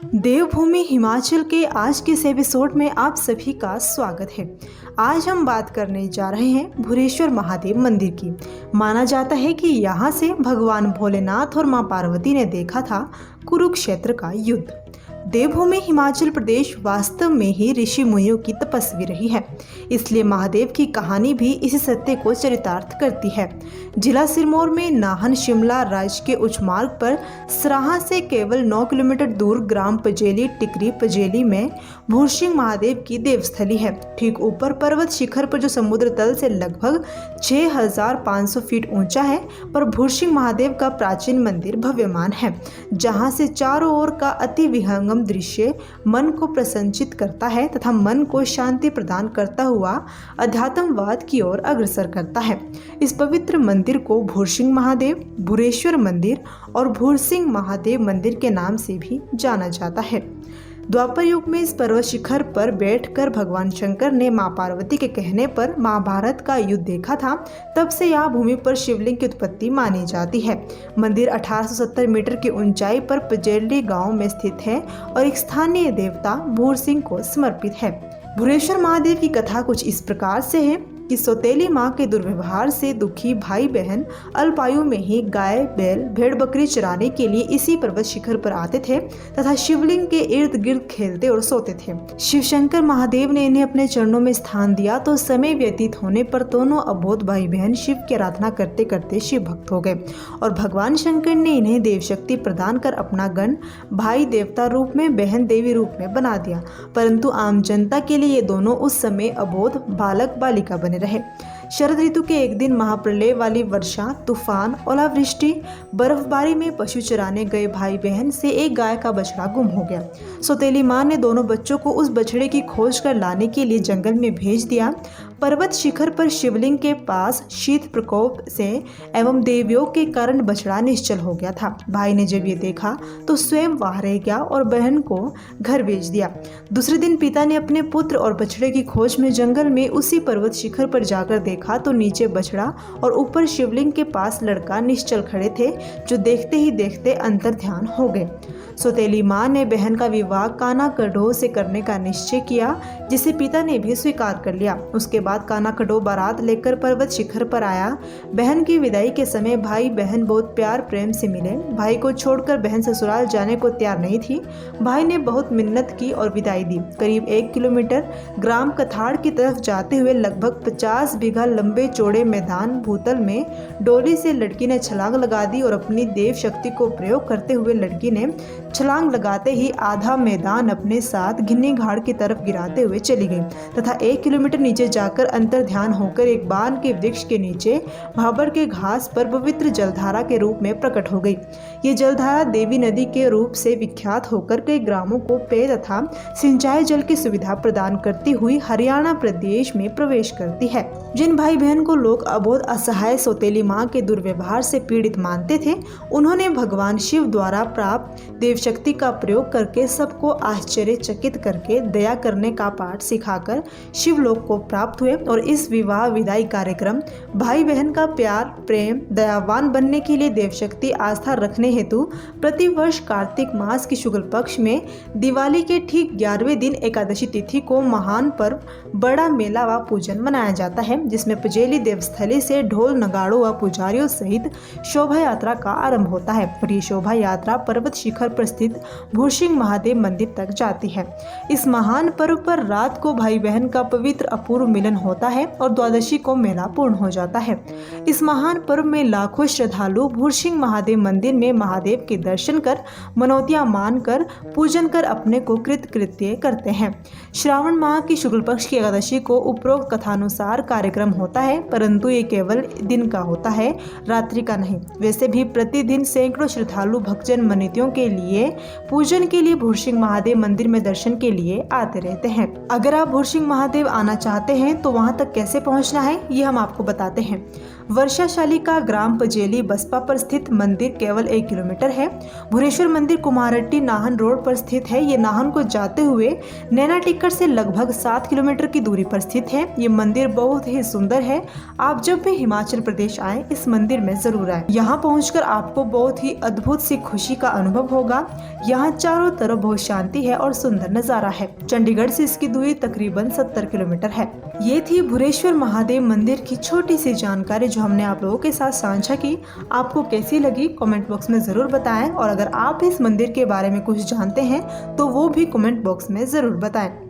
देवभूमि हिमाचल के आज के इस एपिसोड में आप सभी का स्वागत है। आज हम बात करने जा रहे हैं भुरेश्वर महादेव मंदिर की। माना जाता है कि यहाँ से भगवान भोलेनाथ और मां पार्वती ने देखा था कुरुक्षेत्र का युद्ध। देवभूमि हिमाचल प्रदेश वास्तव में ही ऋषि मुनियों की तपस्वी रही है, इसलिए महादेव की कहानी भी इसी सत्य को चरितार्थ करती है। जिला सिरमौर में नाहन शिमला राज्य के उच्च मार्ग पर सराहा से केवल 9 किलोमीटर दूर ग्राम पजेली टिकरी पजेली में भूरसिंह महादेव की देवस्थली है। ठीक ऊपर पर्वत शिखर पर जो समुद्र तल से लगभग 6500 फीट ऊंचा है, पर भूरसिंह महादेव का प्राचीन मंदिर भव्यमान है, जहां से चारों ओर का अति विहंगम दृश्य मन को प्रसन्नचित करता है तथा मन को शांति प्रदान करता हुआ अध्यात्मवाद की ओर अग्रसर करता है। इस पवित्र मंदिर को भूरसिंह महादेव, भूरेश्वर मंदिर और भूरसिंह महादेव मंदिर के नाम से भी जाना जाता है। द्वापर युग में इस पर्वत शिखर पर बैठकर भगवान शंकर ने मां पार्वती के कहने पर महाभारत का युद्ध देखा था। तब से यह भूमि पर शिवलिंग की उत्पत्ति मानी जाती है। मंदिर 1870 मीटर की ऊंचाई पर पजेली गांव में स्थित है और एक स्थानीय देवता भूरसिंह को समर्पित है। भूरेश्वर महादेव की कथा कुछ इस प्रकार से है कि सौतेली माँ के दुर्व्यवहार से दुखी भाई बहन अल्पायु में ही गाय बैल भेड़ बकरी चराने के लिए इसी पर्वत शिखर पर आते थे तथा शिवलिंग के इर्द गिर्द खेलते और सोते थे। शिवशंकर महादेव ने इन्हें अपने चरणों में स्थान दिया तो समय व्यतीत होने पर दोनों अबोध भाई बहन शिव की आराधना करते करते शिव भक्त हो गए और भगवान शंकर ने इन्हें देव शक्ति प्रदान कर अपना गण भाई देवता रूप में बहन देवी रूप में बना दिया। परंतु आम जनता के लिए ये दोनों उस समय अबोध बालक बालिका बने रहे। शरद ऋतु के एक दिन महाप्रलय वाली वर्षा, तूफान, ओलावृष्टि, बर्फबारी में पशु चराने गए भाई बहन से एक गाय का बछड़ा गुम हो गया। सौतेली मां ने दोनों बच्चों को उस बछड़े की खोज कर लाने के लिए जंगल में भेज दिया। पर्वत शिखर पर शिवलिंग के पास शीत प्रकोप से एवं देवयोग के कारण बछड़ा निश्चल हो गया था। भाई ने जब ये देखा तो स्वयं वहां रह गया और बहन को घर भेज दिया। दूसरे दिन पिता ने अपने पुत्र और बछड़े की खोज में जंगल में उसी पर्वत शिखर पर जाकर देखा तो नीचे बछड़ा और ऊपर शिवलिंग के पास लड़का निश्चल खड़े थे, जो देखते ही देखते अंतर्ध्यान हो गए। सौतेली मां ने बहन का विवाह काना कड़ोह से करने का निश्चय किया, जिसे पिता ने भी स्वीकार कर लिया। उसके बाद काना कड़ोह बारात लेकर पर्वत शिखर पर आया। बहन की विदाई के समय भाई बहन बहुत प्यार प्रेम से मिले। भाई को छोड़कर बहन ससुराल जाने को तैयार नहीं थी। भाई ने बहुत मिन्नत की और विदाई दी। करीब 1 किलोमीटर ग्राम कथाड़ की तरफ जाते हुए लगभग 50 बीघा लंबे चौड़े मैदान भूतल में डोली से लड़की ने छलांग लगा दी और अपनी देव शक्ति को प्रयोग करते हुए लड़की ने छलांग लगाते ही आधा मैदान अपने साथ घिन्नी घाड़ की तरफ गिराते हुए चली गई तथा 1 किलोमीटर नीचे जाकर अंतर्ध्यान होकर एक बान के वृक्ष के नीचे भाबर के घास पर पवित्र जलधारा के रूप में प्रकट हो गई। ये जलधारा देवी नदी के रूप से विख्यात होकर कई ग्रामों को पेय तथा सिंचाई जल की सुविधा प्रदान करती हुई हरियाणा प्रदेश में प्रवेश करती है। जिन भाई बहन को लोग अबोध असहाय सौतेली मां के दुर्व्यवहार से पीड़ित मानते थे, उन्होंने भगवान शिव द्वारा प्राप्त देव शक्ति का प्रयोग करके सबको आश्चर्यचकित करके दया करने का पाठ सिखाकर शिवलोक को प्राप्त हुए और इस विवाह विदाई कार्यक्रम भाई बहन का प्यार प्रेम दयावान बनने के लिए देव शक्ति आस्था रखने हेतु प्रतिवर्ष कार्तिक मास की शुक्ल पक्ष में दिवाली के ठीक 11वें दिन एकादशी तिथि को महान पर्व बड़ा मेला व पूजन मनाया जाता है, जिसमें पजेली देवस्थली से ढोल नगाड़ों व पुजारियों सहित शोभा यात्रा का आरंभ होता है और ये शोभा यात्रा पर्वत शिखर पर स्थित भूरसिंह महादेव मंदिर तक जाती है। इस महान पर्व पर रात को भाई बहन का पवित्र अपूर्व मिलन होता है और द्वादशी को मेला पूर्ण हो जाता है। इस महान पर्व में लाखों श्रद्धालु भूरसिंह महादेव मंदिर में महादेव के दर्शन कर मनौतियां मानकर पूजन कर अपने को कृतकृत्य करते हैं। श्रावण माह की शुक्ल पक्ष की एकादशी को उपरोक्त कथानुसार कार्यक्रम होता है, परंतु ये केवल दिन का होता है, रात्रि का नहीं। वैसे भी प्रतिदिन सैकड़ों श्रद्धालु भक्तजन मनौतियों के लिए पूजन के लिए भूरसिंह महादेव मंदिर में दर्शन के लिए आते रहते हैं। अगर आप भूरसिंह महादेव आना चाहते हैं तो वहां तक कैसे पहुंचना है, ये हम आपको बताते हैं। वर्षाशाली का ग्राम पजेली बसपा पर स्थित मंदिर केवल 1 किलोमीटर है। भुरेश्वर मंदिर कुमारहट्टी नाहन रोड पर स्थित है। ये नाहन को जाते हुए नैना टिक्कर से लगभग 7 किलोमीटर की दूरी पर स्थित है। ये मंदिर बहुत ही सुंदर है। आप जब भी हिमाचल प्रदेश आए इस मंदिर में जरूर आए। यहाँ पहुंचकर आपको बहुत ही अद्भुत सी खुशी का अनुभव होगा। यहाँ चारों तरफ बहुत शांति है और सुंदर नजारा है। चंडीगढ़ से इसकी दूरी तकरीबन 70 किलोमीटर है। ये थी भुरेश्वर महादेव मंदिर की छोटी सी जानकारी जो हमने आप लोगों के साथ साझा की। आपको कैसी लगी कमेंट बॉक्स में जरूर बताएं और अगर आप इस मंदिर के बारे में कुछ जानते हैं तो वो भी कमेंट बॉक्स में जरूर बताएं।